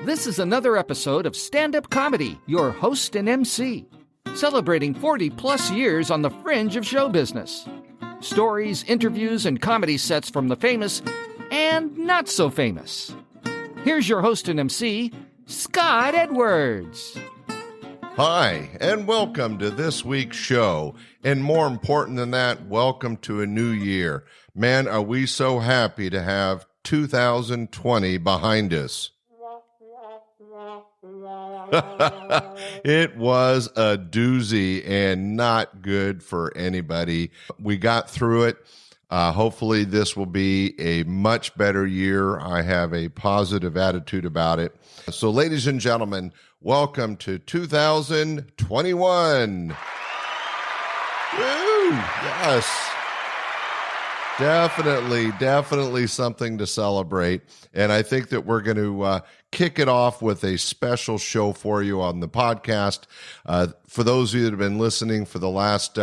This is another episode of Stand-Up Comedy, your host and MC, celebrating 40-plus years on the fringe of show business. Stories, interviews, and comedy sets from the famous and not so famous. Here's your host and MC, Scott Edwards. Hi, and welcome to this week's show. And more important than that, welcome to a new year. Man, are we so happy to have 2020 behind us. It was a doozy and not good for anybody. We got through it. Hopefully this will be a much better year. I have a positive attitude about it. So ladies and gentlemen, welcome to 2021. Woo! Yes. Definitely something to celebrate. And I think that we're going to kick it off with a special show for you on the podcast. For those of you that have been listening for the last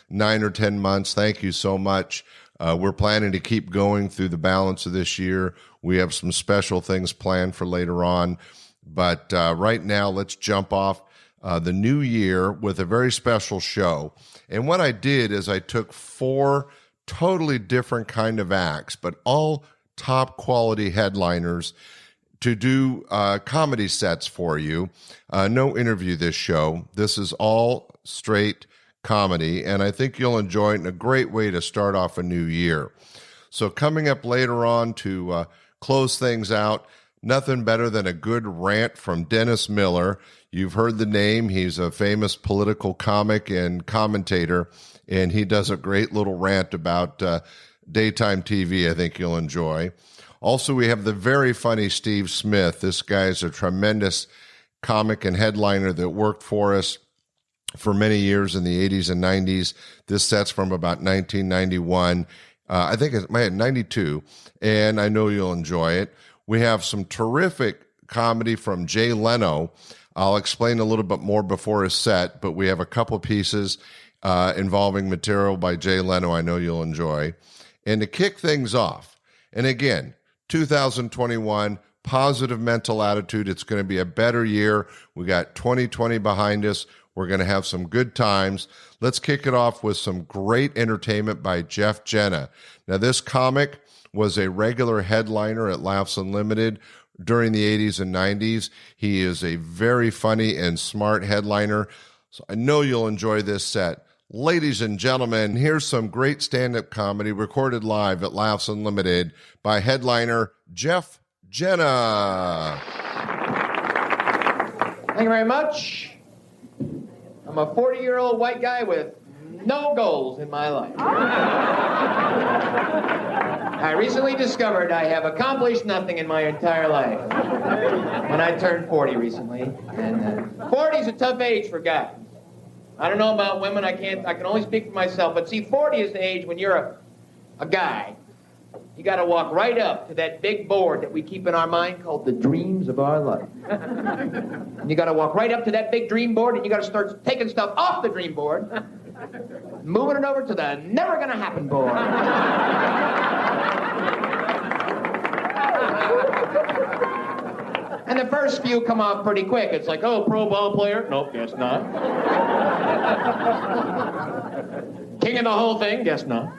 9 or 10 months, thank you so much. We're planning to keep going through the balance of this year. We have some special things planned for later on. But right now, let's jump off the new year with a very special show. And what I did is I took 4 totally different kind of acts, but all top quality headliners to do comedy sets for you. No interview this show. This is all straight comedy, and I think you'll enjoy it, and a great way to start off a new year. So coming up later on to close things out, nothing better than a good rant from Dennis Miller. You've heard the name. He's a famous political comic and commentator, and he does a great little rant about daytime TV I think you'll enjoy. Also, we have the very funny Steve Smith. This guy's a tremendous comic and headliner that worked for us for many years in the 80s and 90s. This set's from about 1991. I think it might have 92, and I know you'll enjoy it. We have some terrific comedy from Jay Leno. I'll explain a little bit more before his set, but we have a couple pieces involving material by Jay Leno I know you'll enjoy. And to kick things off, and again, 2021, positive mental attitude. It's going to be a better year. We got 2020 behind us. We're going to have some good times. Let's kick it off with some great entertainment by Jeff Jena. Now, this comic was a regular headliner at Laughs Unlimited during the 80s and 90s. He is a very funny and smart headliner. So I know you'll enjoy this set. Ladies and gentlemen, here's some great stand-up comedy recorded live at Laughs Unlimited by headliner Jeff Jena. Thank you very much. I'm a 40-year-old white guy with no goals in my life. I recently discovered I have accomplished nothing in my entire life. When I turned 40 recently, and 40 is a tough age for guys. I don't know about women, I can only speak for myself, but see, 40 is the age when you're a guy. You got to walk right up to that big board that we keep in our mind called the dreams of our life. And you got to walk right up to that big dream board, and you got to start taking stuff off the dream board, moving it over to the never gonna happen board. And the first few come off pretty quick. It's like, oh, pro ball player? Nope, guess not. King of the whole thing? Guess not.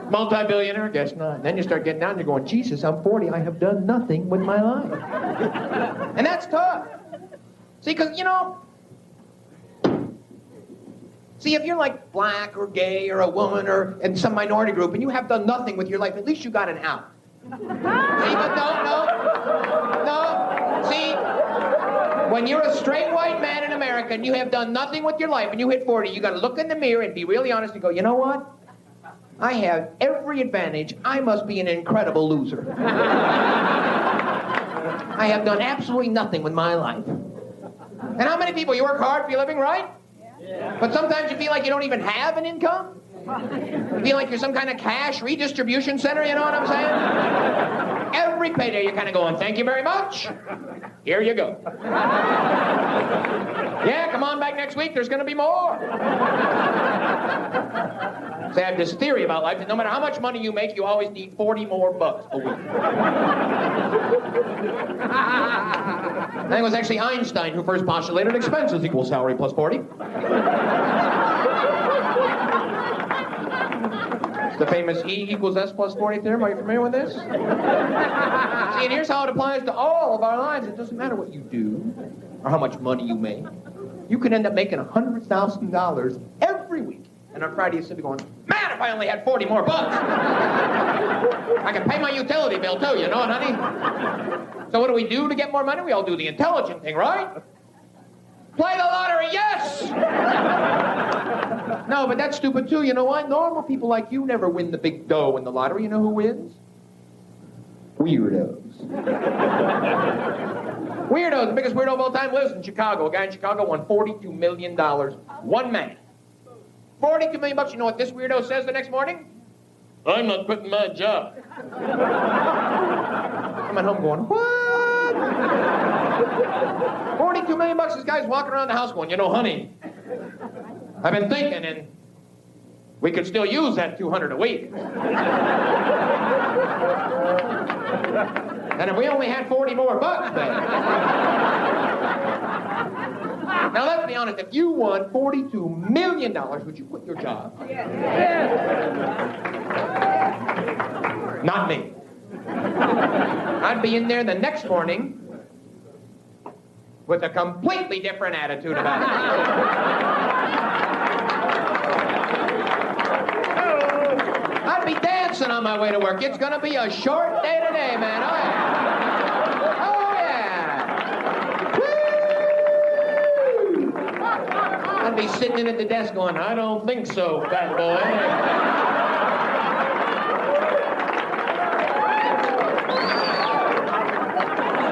Multi-billionaire? Guess not. And then you start getting down and you're going, Jesus, I'm 40. I have done nothing with my life. And that's tough. See, because, if you're like black or gay or a woman or in some minority group and you have done nothing with your life, at least you got an out. See, but no. See, when you're a straight white man in America and you have done nothing with your life and you hit 40, you got to look in the mirror and be really honest and go, you know what? I have every advantage. I must be an incredible loser. I have done absolutely nothing with my life. And how many people, you work hard for your living, right? Yeah. But sometimes you feel like you don't even have an income. You feel like you're some kind of cash redistribution center, you know what I'm saying? Every payday you're kind of going, thank you very much. Here you go. Yeah, come on back next week. There's going to be more. So I have this theory about life that no matter how much money you make, you always need 40 more bucks a week. I think it was actually Einstein who first postulated expenses equals salary plus 40. The famous E equals S plus 40 theorem. Are you familiar with this? See, and here's how it applies to all of our lives. It doesn't matter what you do or how much money you make. You can end up making $100,000 every week. And on Friday, you sit there going, man, if I only had 40 more bucks. I can pay my utility bill, too, you know what, honey? So what do we do to get more money? We all do the intelligent thing, right? Play the lottery, yes! No, but that's stupid, too. You know what? Normal people like you never win the big dough in the lottery. You know who wins? Weirdos. Weirdos. The biggest weirdo of all time lives in Chicago. A guy in Chicago won $42 million. One man. 42 million bucks. You know what this weirdo says the next morning? I'm not quitting my job. I'm at home going, what? 42 million bucks. This guy's walking around the house going, you know, honey, I've been thinking, and we could still use that 200 a week. And if we only had 40 more bucks, then. Now, let's be honest. If you won $42 million, would you quit your job? Not me. I'd be in there the next morning with a completely different attitude about it. I'd be dancing on my way to work. It's going to be a short day today, man. Oh, yeah. Oh, yeah. Woo! I'd be sitting in at the desk going, I don't think so, fat boy.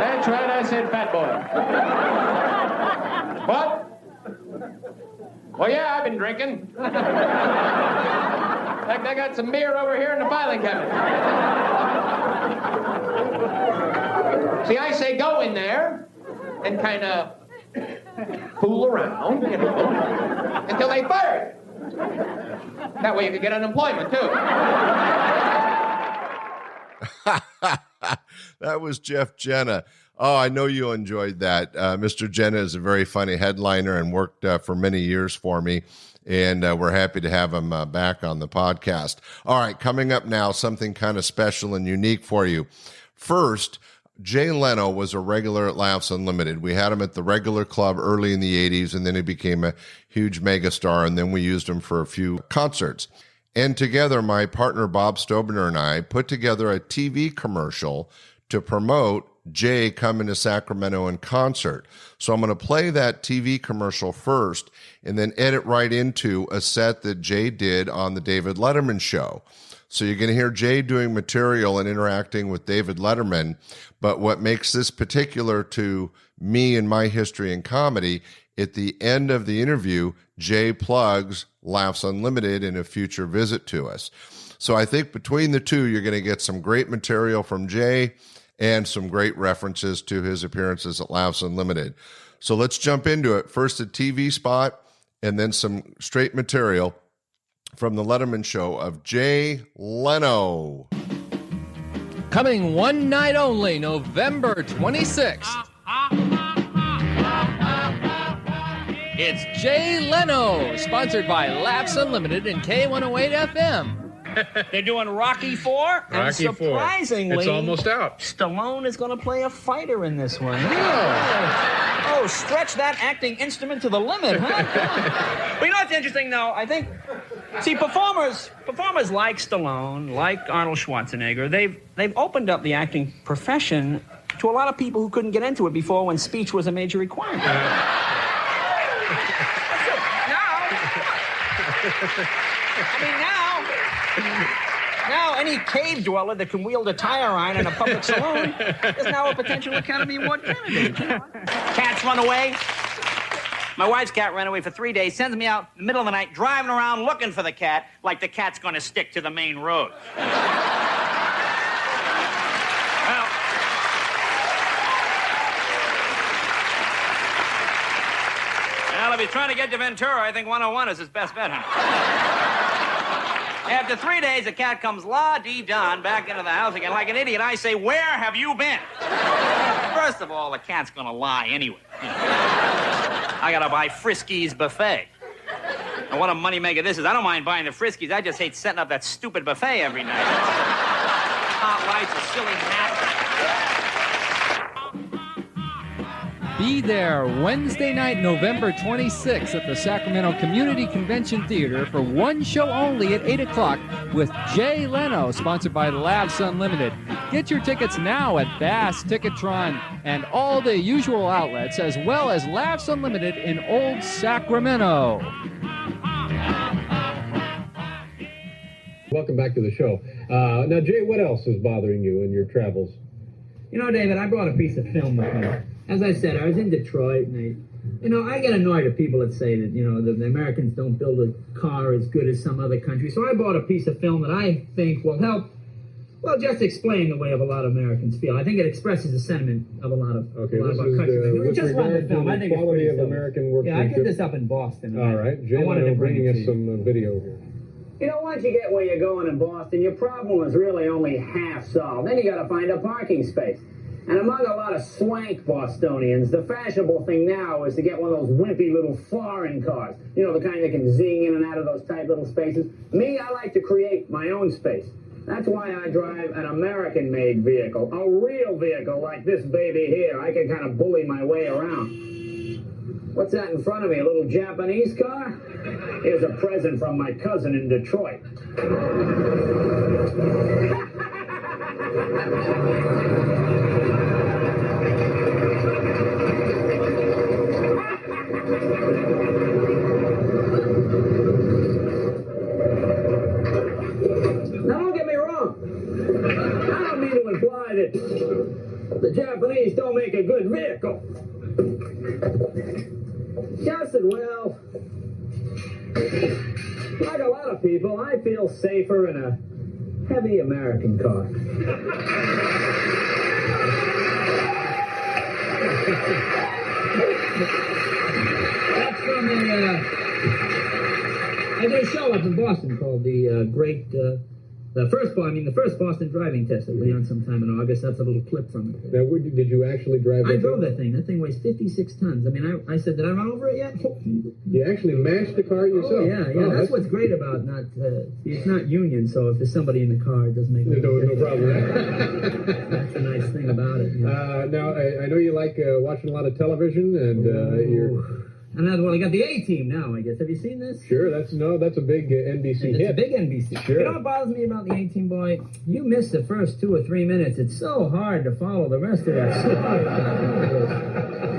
That's right, I said fat boy. What? Well, yeah, I've been drinking. In fact, I got some beer over here in the filing cabinet. See, I say go in there and kind of fool around, you know, until they fire you. That way you can get unemployment, too. That was Jeff Jena. Oh, I know you enjoyed that. Mr. Jena is a very funny headliner and worked for many years for me. And we're happy to have him back on the podcast. All right, coming up now, something kind of special and unique for you. First, Jay Leno was a regular at Laughs Unlimited. We had him at the regular club early in the 80s, and then he became a huge megastar, and then we used him for a few concerts. And together, my partner Bob Stobner and I put together a TV commercial to promote Jay coming to Sacramento in concert. So I'm going to play that TV commercial first and then edit right into a set that Jay did on the David Letterman show. So you're going to hear Jay doing material and interacting with David Letterman. But what makes this particular to me and my history in comedy, at the end of the interview, Jay plugs Laughs Unlimited in a future visit to us. So I think between the two, you're going to get some great material from Jay and some great references to his appearances at Laughs Unlimited. So let's jump into it. First, a TV spot, and then some straight material from the Letterman show of Jay Leno. Coming one night only, November 26th. It's Jay Leno, sponsored by Laughs Unlimited and K108 FM. They're doing Rocky IV, and surprisingly, it's almost out. Stallone is going to play a fighter in this one. Oh, stretch that acting instrument to the limit, huh? But you know what's interesting, though? I think, see, performers like Stallone, like Arnold Schwarzenegger, they've opened up the acting profession to a lot of people who couldn't get into it before when speech was a major requirement. Now, any cave dweller that can wield a tire iron in a public saloon is now a potential Academy Award candidate. Cats run away. My wife's cat ran away for 3 days, sends me out in the middle of the night, driving around looking for the cat, like the cat's going to stick to the main road. Well, if he's trying to get to Ventura, I think 101 is his best bet, huh? After 3 days, the cat comes la-dee-don back into the house again like an idiot. I say, where have you been? First of all, the cat's gonna lie anyway. You know. I gotta buy Frisky's buffet. And what a moneymaker this is. I don't mind buying the Friskies. I just hate setting up that stupid buffet every night. Hot lights, a silly hat. Be there Wednesday night, November 26th at the Sacramento Community Convention Theater for one show only at 8 o'clock with Jay Leno, sponsored by Laughs Unlimited. Get your tickets now at Bass, Ticketron, and all the usual outlets, as well as Laughs Unlimited in Old Sacramento. Welcome back to the show. Now, Jay, what else is bothering you in your travels? You know, David, I brought a piece of film with me. As I said, I was in Detroit, and I get annoyed at people that say that, the Americans don't build a car as good as some other countries. So I bought a piece of film that I think will help, just explain the way of a lot of Americans feel. I think it expresses the sentiment of a lot of our countries. Just run the film. I think it's quality of American workmanship. Yeah, I did this up in Boston. All right. Jay, I'm bringing us some video here. Once you get where you're going in Boston, your problem is really only half solved. Then you got to find a parking space. And among a lot of swank Bostonians, the fashionable thing now is to get one of those wimpy little foreign cars. The kind that can zing in and out of those tight little spaces. Me, I like to create my own space. That's why I drive an American-made vehicle, a real vehicle like this baby here. I can kind of bully my way around. What's that in front of me, a little Japanese car? Here's a present from my cousin in Detroit. Now, don't get me wrong. I don't mean to imply that the Japanese don't make a good vehicle. Just as well, like a lot of people, I feel safer in a heavy American car. That's from I did a show up in Boston called the first Boston driving test at Leon sometime in August. That's a little clip from it. Now, did you actually drive that? I drove that thing. That thing weighs 56 tons. I mean, I said, did I run over it yet? You actually mashed the car yourself? Oh, yeah. That's what's great about it's not union, so if there's somebody in the car, it doesn't make no problem. That's the nice thing about it. Now, I know you like watching a lot of television, and you're... And I got the A-Team now, I guess. Have you seen this? Sure, that's a big NBC hit. It's a big NBC. Sure. You know what bothers me about the A-Team, boy? You miss the first 2 or 3 minutes. It's so hard to follow the rest of that story.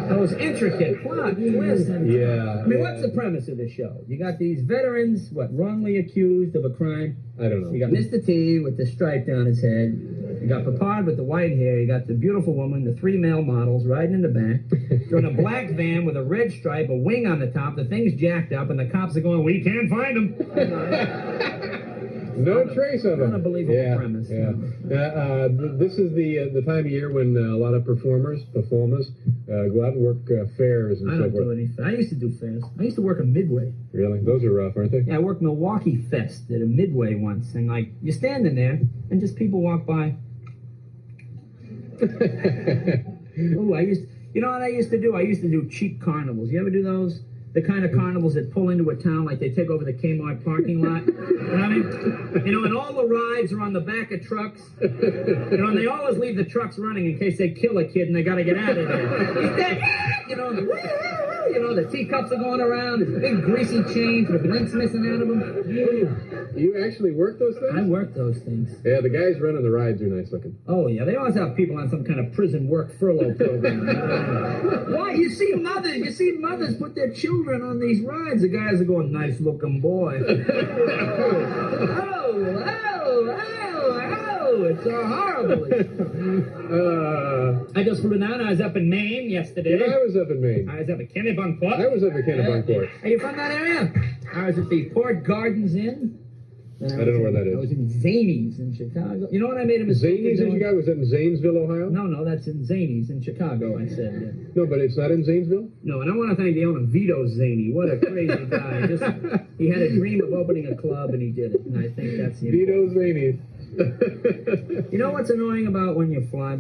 Those intricate plot twists. Yeah. I mean, what's the premise of the show? You got these veterans, wrongly accused of a crime. I don't know. You got Mr. T with the stripe down his head. You got Papad with the white hair. You got the beautiful woman, the 3 male models riding in the back. They're in a black van with a red stripe, a wing on the top. The thing's jacked up, and the cops are going, we can't find them. No trace of them. Unbelievable premise. Yeah. This is the time of year when a lot of performers go out and work fairs and so forth. I don't do anything. I used to do fairs. I used to work at Midway. Really? Those are rough, aren't they? Yeah, I worked Milwaukee Fest at a Midway once, and you're standing there, and just people walk by. Oh, you know what I used to do? I used to do cheap carnivals. You ever do those? The kind of carnivals that pull into a town like they take over the Kmart parking lot. You know what I mean? And all the rides are on the back of trucks. And they always leave the trucks running in case they kill a kid and they got to get out of there. The teacups are going around. There's big greasy chains with links missing out of them. You actually work those things? I work those things. Yeah, the guys running the rides are nice looking. Oh, yeah. They always have people on some kind of prison work furlough program. Why? You see mothers put their children on these rides. The guys are going, nice looking boy. It's so horrible. I just flew down. I was up in Maine yesterday. Yeah, I was up in Maine. I was up at Kennebunkport. I was up at Kennebunkport. Are you from that area? I was at the Port Gardens Inn. I don't know where that is. I was in Zanies in Chicago. You know what I made a mistake? Zanies in Chicago? Was that in Zanesville, Ohio? No, that's in Zanies in Chicago, I said. Yeah. No, but it's not in Zanesville? No, and I want to thank the owner, Vito Zaney. What a crazy guy. He had a dream of opening a club, and he did it. And I think that's the Vito Zaney. You know what's annoying about when you fly?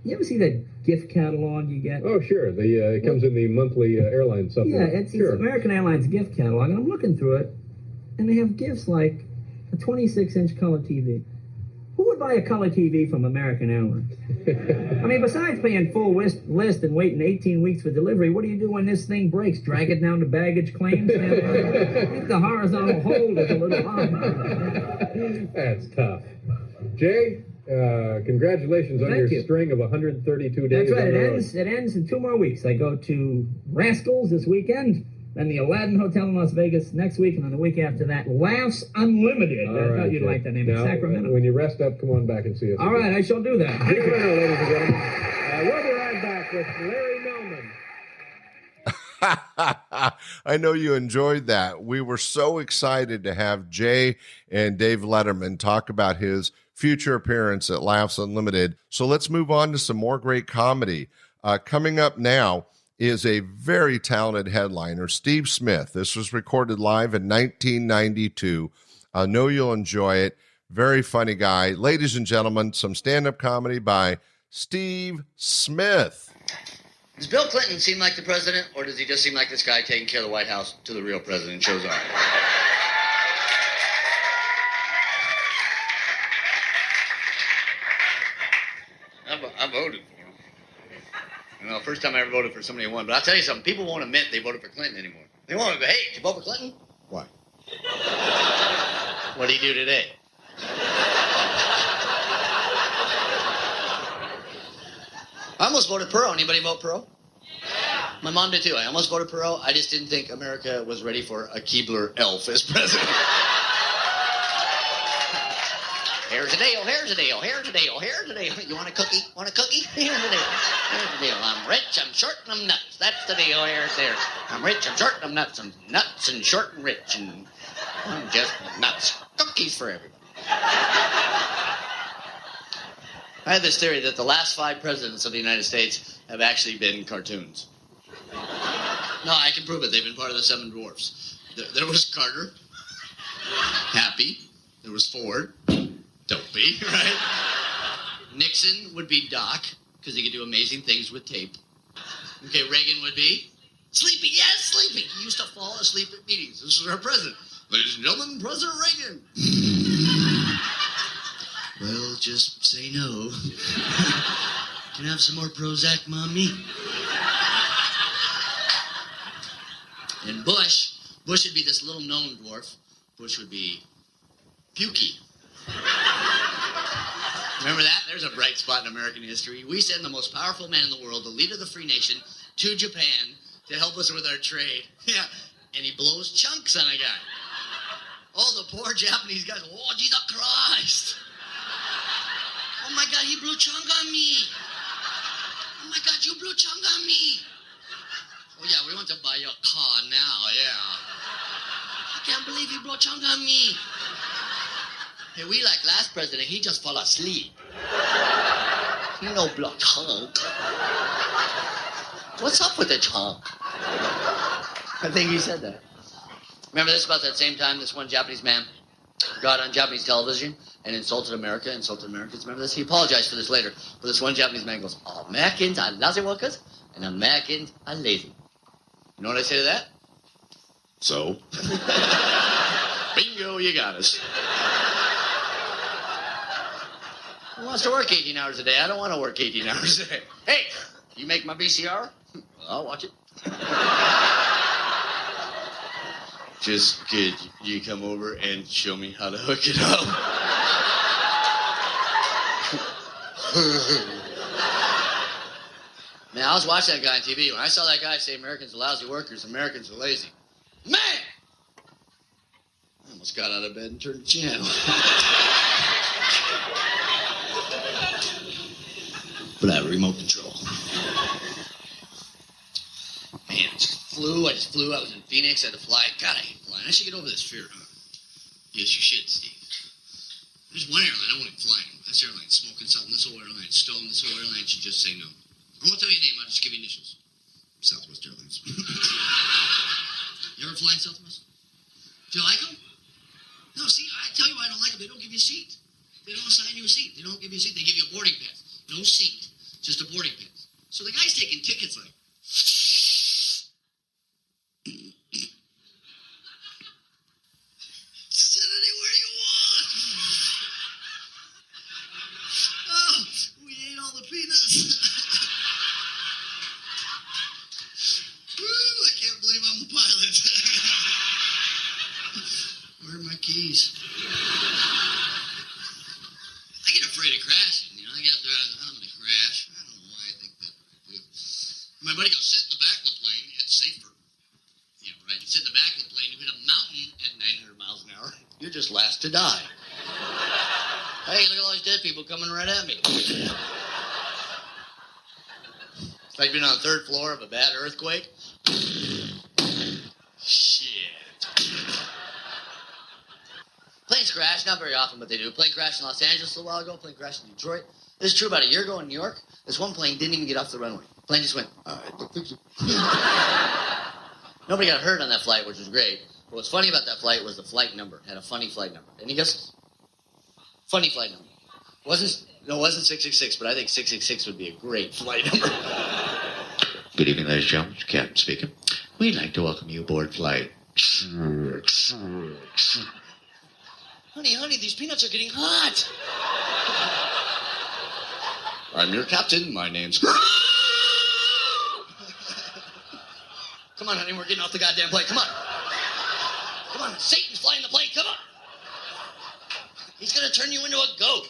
You ever see that gift catalog you get? Oh, sure. It comes in the monthly airline supplement. Yeah, it's American Airlines gift catalog, and I'm looking through it, and they have gifts like a 26-inch color TV. Who would buy a color TV from American Airlines? I mean, besides paying full list and waiting 18 weeks for delivery, what do you do when this thing breaks? Drag it down to baggage claims? I think the horizontal hold is a little hard. That's tough. Jay, congratulations on your string of 132 days. That's right. It ends in 2 more weeks. I go to Rascals this weekend, then the Aladdin Hotel in Las Vegas next week, and then the week after that, Laughs Unlimited. I thought you'd like that name. In Sacramento. When you rest up, come on back and see us. All right, I shall do that. Ladies and gentlemen. We'll be right back with Larry Millman. I know you enjoyed that. We were so excited to have Jay and Dave Letterman talk about his future appearance at Laughs Unlimited. So let's move on to some more great comedy. Coming up now is a very talented headliner, Steve Smith. This was recorded live in 1992. I know you'll enjoy it. Very funny guy. Ladies and gentlemen, some stand-up comedy by Steve Smith. Does Bill Clinton seem like the president, or does he just seem like this guy taking care of the White House till the real president shows up? I voted for him. You know, first time I ever voted for somebody who won. But I'll tell you something, people won't admit they voted for Clinton anymore. They won't go, hey, did you vote for Clinton? Why? What did he do today? I almost voted Perot. Anybody vote Perot? Yeah. My mom did too. I almost voted Perot. I just didn't think America was ready for a Keebler elf as president. Here's a deal, here's a deal, here's a deal, here's a deal. You want a cookie? Want a cookie? Here's a deal. Here's the deal. I'm rich, I'm short, and I'm nuts. That's the deal. Here's there. I'm rich, I'm short, and I'm nuts. I'm nuts and short and rich, and I'm just nuts. Cookies for everybody. I had this theory that the last 5 presidents of the United States have actually been cartoons. No, I can prove it. They've been part of the 7 Dwarfs. There was Carter, Happy. There was Ford, Dopey, right? Nixon would be Doc, because he could do amazing things with tape. Okay, Reagan would be Sleepy. Yes, Sleepy. He used to fall asleep at meetings. This is our president. Ladies and gentlemen, President Reagan. Well, just say no. Can I have some more Prozac, Mommy? And Bush would be this little known dwarf. Bush would be Pukey. Remember that? There's a bright spot in American history. We send the most powerful man in the world, the leader of the free nation, to Japan to help us with our trade. Yeah, and he blows chunks on a guy. Oh, the poor Japanese guys. Oh, Jesus Christ. Oh, my God, he blew chunk on me. Oh, my God, you blew chunk on me. Oh, yeah, we want to buy your car now, yeah. I can't believe you blew chunk on me. Hey, we like last president, he just fell asleep. He no blow chunk. What's up with the chunk? I think he said that. Remember this about that same time this one Japanese man got on Japanese television and insulted Americans. Remember this? He apologized for this later. But this one Japanese man goes, Americans are lazy workers and Americans are lazy. You know what I say to that? So? Bingo, you got us. Who wants to work 18 hours a day? I don't want to work 18 hours a day. Hey, you make my VCR? I'll watch it. Just could you come over and show me how to hook it up? Man, I was watching that guy on TV. When I saw that guy say Americans are lousy workers, Americans are lazy. Man! I almost got out of bed and turned the channel. But I have a remote control. Man, I just flew. I was in Phoenix. I had to fly. God, I hate flying. I should get over this fear. Yes, you should, Steve. There's one airline I won't even fly anymore. This airline smoking something. This whole airline stoned. This whole airline should just say no. I won't tell you a name. I'll just give you initials. Southwest Airlines. You ever fly Southwest? Do you like them? No, see, I tell you why I don't like them. They don't give you a seat. They don't assign you a seat. They don't give you a seat. They give you a boarding pass. No seat. Just a boarding pass. So the guy's taking tickets like... Sit anywhere you want. Oh, we ate all the peanuts. Woo, I can't believe I'm the pilot. Where are my keys? I get afraid of crashing. You know, I get up there, I'm going to crash. I don't know why I think that. My buddy goes, sit in the back of the plane. It's safer. Yeah, right. You sit in the back of the plane, you hit a mountain at 900 miles an hour. You're just last to die. Hey, look at all these dead people coming right at me. It's like being on the third floor of a bad earthquake. Shit. Planes crash, not very often, but they do. Plane crashed in Los Angeles a little while ago. Plane crashed in Detroit. This is true about a year ago in New York. This one plane didn't even get off the runway. Plane just went, all right, we'll fix it. Nobody got hurt on that flight, which was great. But what's funny about that flight was the flight number. It had a funny flight number. Any guesses? Funny flight number. It wasn't 666, but I think 666 would be a great flight number. Good evening, ladies and gentlemen. Captain speaking. We'd like to welcome you aboard flight. Honey, these peanuts are getting hot. I'm your captain. My name's... Come on, honey, we're getting off the goddamn plane. Come on. Come on, Satan's flying the plane. Come on. He's going to turn you into a goat.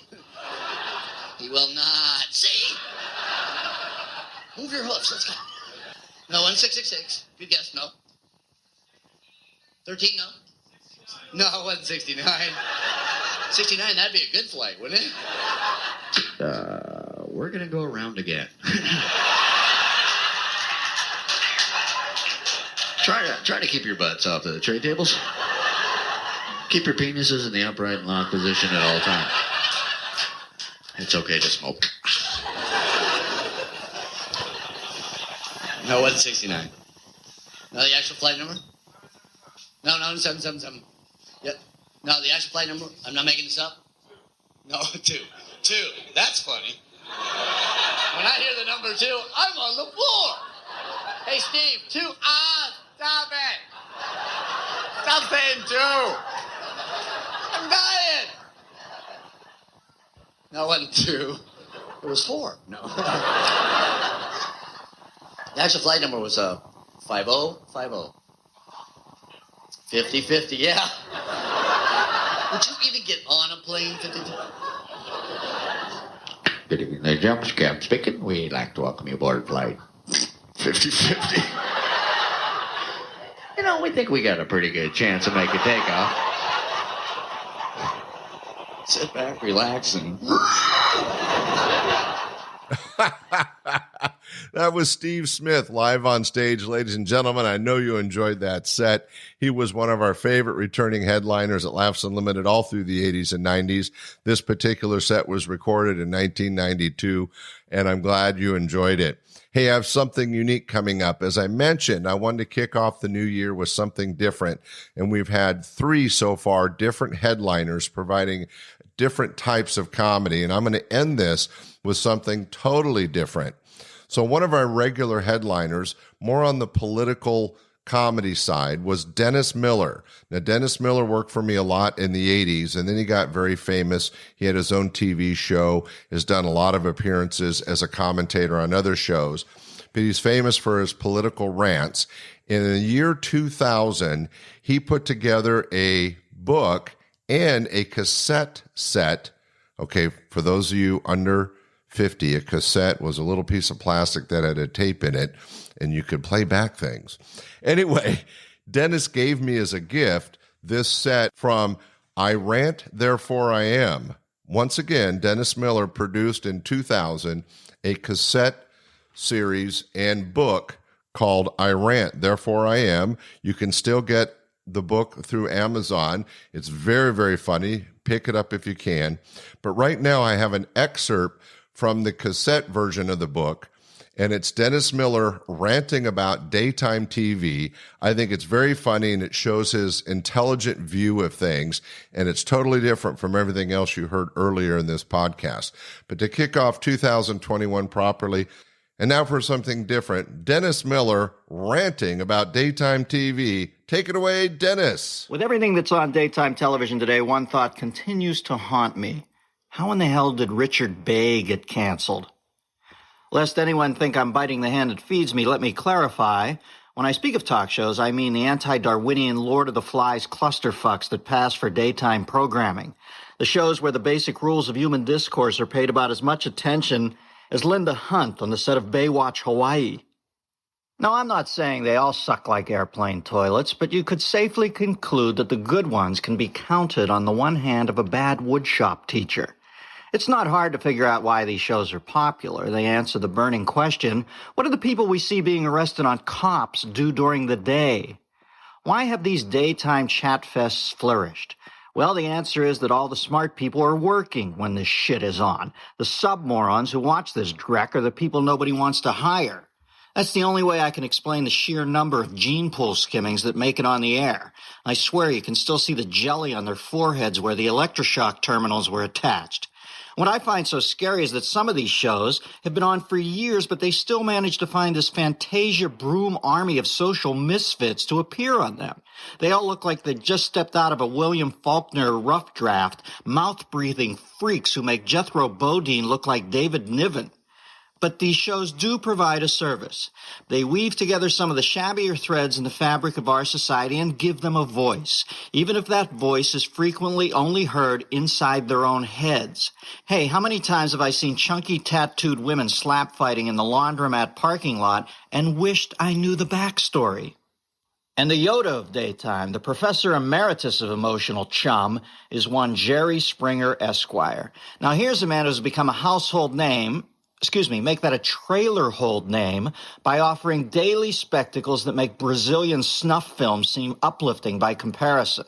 He will not. See? Move your hoofs. Let's go. No, 1666. Good guess. No. 13, no. No, 169. 69, that'd be a good flight, wouldn't it? We're going to go around again. Try to keep your butts off the tray tables. Keep your penises in the upright and locked position at all times. It's okay to smoke. No, 169. No, the actual flight number? No, 777. Yep. No, the actual flight number? I'm not making this up? No, 2. That's funny. When I hear the number 2, I'm on the floor. Hey, Steve, 2. Stop it. Stop saying 2. I'm dying. No, it wasn't 2. It was 4. No. The actual flight number was 5050. 50-50, yeah. Would you even get on a plane 50-50? Good evening, ladies and gentlemen. Captain speaking. We'd like to welcome you aboard flight 50-50. You know, we think we got a pretty good chance of making takeoff. Sit back, relax, and... That was Steve Smith live on stage, ladies and gentlemen. I know you enjoyed that set. He was one of our favorite returning headliners at Laughs Unlimited all through the 80s and 90s. This particular set was recorded in 1992, and I'm glad you enjoyed it. Hey, I have something unique coming up. As I mentioned, I wanted to kick off the new year with something different, and we've had 3 so far different headliners providing different types of comedy, and I'm going to end this with something totally different. So one of our regular headliners, more on the political comedy side, was Dennis Miller. Now, Dennis Miller worked for me a lot in the 80s, and then he got very famous. He had his own TV show, has done a lot of appearances as a commentator on other shows, but he's famous for his political rants. In the year 2000, he put together a book and a cassette set. Okay, for those of you under 50, a cassette was a little piece of plastic that had a tape in it, and you could play back things. Anyway, Dennis gave me as a gift this set from I Rant, Therefore I Am. Once again, Dennis Miller produced in 2000 a cassette series and book called I Rant, Therefore I Am. You can still get the book through Amazon. It's very, very funny. Pick it up if you can. But right now I have an excerpt from the cassette version of the book, and it's Dennis Miller ranting about daytime TV. I think it's very funny, and it shows his intelligent view of things, and it's totally different from everything else you heard earlier in this podcast. But to kick off 2021 properly, and now for something different, Dennis Miller ranting about daytime TV. Take it away, Dennis. With everything that's on daytime television today, one thought continues to haunt me. How in the hell did Richard Bay get canceled? Lest anyone think I'm biting the hand that feeds me, let me clarify. When I speak of talk shows, I mean the anti-Darwinian Lord of the Flies clusterfucks that pass for daytime programming. The shows where the basic rules of human discourse are paid about as much attention as Linda Hunt on the set of Baywatch Hawaii. Now, I'm not saying they all suck like airplane toilets, but you could safely conclude that the good ones can be counted on the one hand of a bad woodshop teacher. It's not hard to figure out why these shows are popular. They answer the burning question, what do the people we see being arrested on cops do during the day? Why have these daytime chat fests flourished? Well, the answer is that all the smart people are working when this shit is on. The sub-morons who watch this dreck are the people nobody wants to hire. That's the only way I can explain the sheer number of gene pool skimmings that make it on the air. I swear you can still see the jelly on their foreheads where the electroshock terminals were attached. What I find so scary is that some of these shows have been on for years, but they still manage to find this Fantasia broom army of social misfits to appear on them. They all look like they just stepped out of a William Faulkner rough draft, mouth-breathing freaks who make Jethro Bodine look like David Niven. But these shows do provide a service. They weave together some of the shabbier threads in the fabric of our society and give them a voice, even if that voice is frequently only heard inside their own heads. Hey, how many times have I seen chunky tattooed women slap fighting in the laundromat parking lot and wished I knew the backstory? And the Yoda of daytime, the professor emeritus of emotional chum, is one Jerry Springer Esquire. Now here's a man who's become a household name, make that a trailer hold name, by offering daily spectacles that make Brazilian snuff films seem uplifting by comparison.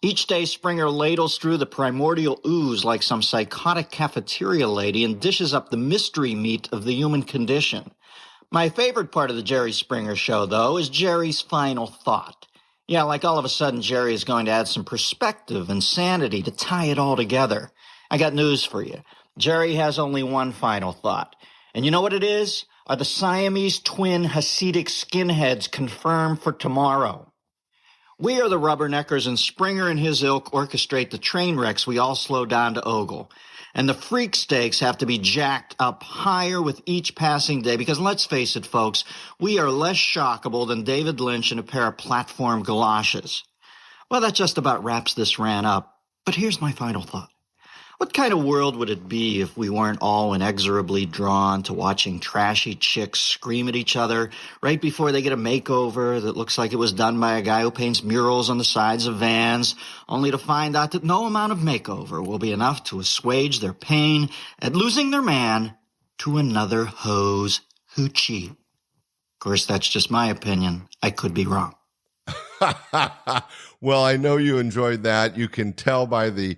Each day, Springer ladles through the primordial ooze like some psychotic cafeteria lady and dishes up the mystery meat of the human condition. My favorite part of the Jerry Springer show, though, is Jerry's final thought. Yeah, like all of a sudden Jerry is going to add some perspective and sanity to tie it all together. I got news for you. Jerry has only one final thought. And you know what it is? Are the Siamese twin Hasidic skinheads confirmed for tomorrow? We are the Rubberneckers, and Springer and his ilk orchestrate the train wrecks we all slow down to ogle. And the freak stakes have to be jacked up higher with each passing day because, let's face it, folks, we are less shockable than David Lynch in a pair of platform galoshes. Well, that just about wraps this rant up. But here's my final thought. What kind of world would it be if we weren't all inexorably drawn to watching trashy chicks scream at each other right before they get a makeover that looks like it was done by a guy who paints murals on the sides of vans, only to find out that no amount of makeover will be enough to assuage their pain at losing their man to another hose hoochie? Of course, that's just my opinion. I could be wrong. Well, I know you enjoyed that. You can tell by the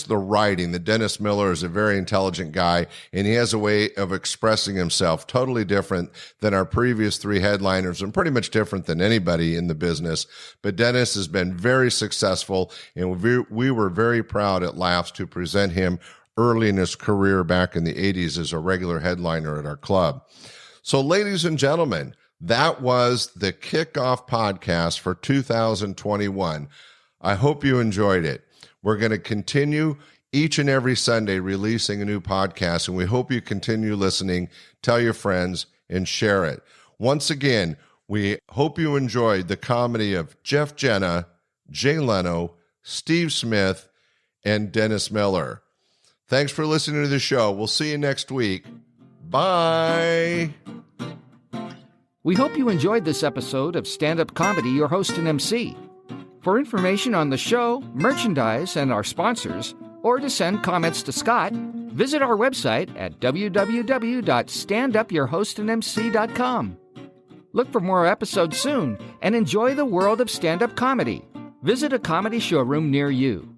writing that Dennis Miller is a very intelligent guy, and he has a way of expressing himself totally different than our previous three headliners and pretty much different than anybody in the business. But Dennis has been very successful, and we were very proud at Laughs to present him early in his career back in the 80s as a regular headliner at our club. So, ladies and gentlemen, that was the kickoff podcast for 2021. I hope you enjoyed it. We're going to continue each and every Sunday releasing a new podcast, and we hope you continue listening. Tell your friends and share it. Once again, we hope you enjoyed the comedy of Jeff Jena, Jay Leno, Steve Smith, and Dennis Miller. Thanks for listening to the show. We'll see you next week. Bye. We hope you enjoyed this episode of Stand-Up Comedy, Your Host and Emcee. For information on the show, merchandise, and our sponsors, or to send comments to Scott, visit our website at www.standupyourhostandmc.com. Look for more episodes soon and enjoy the world of stand-up comedy. Visit a comedy showroom near you.